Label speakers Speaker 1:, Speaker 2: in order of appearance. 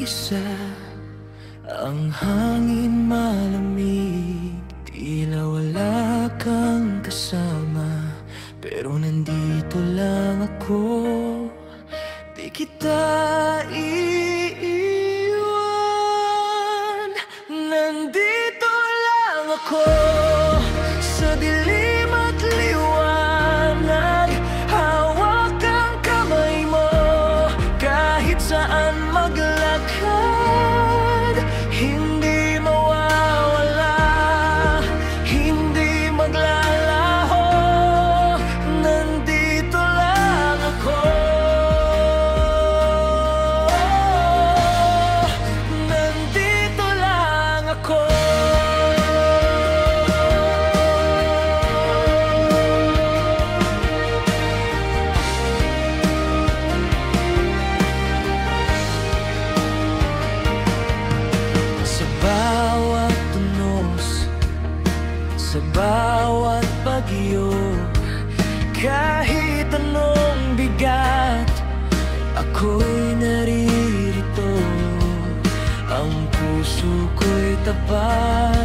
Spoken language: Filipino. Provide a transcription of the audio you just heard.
Speaker 1: mag-isa. Ang hangin malamig, tila wala kang kasama. Pero nandito lang ako, di kita iiwan. Nandito lang ako, sa dilim at liwanag. Hawak ang kamay mo, kahit saan maglakad. Hindi mawawala, hindi maglalaho. Nandito lang ako, nandito lang ako. Sa bawat tunos, sa bawat bagyo, kahit anong bigat, ako'y naririto. Ang puso ko'y tapat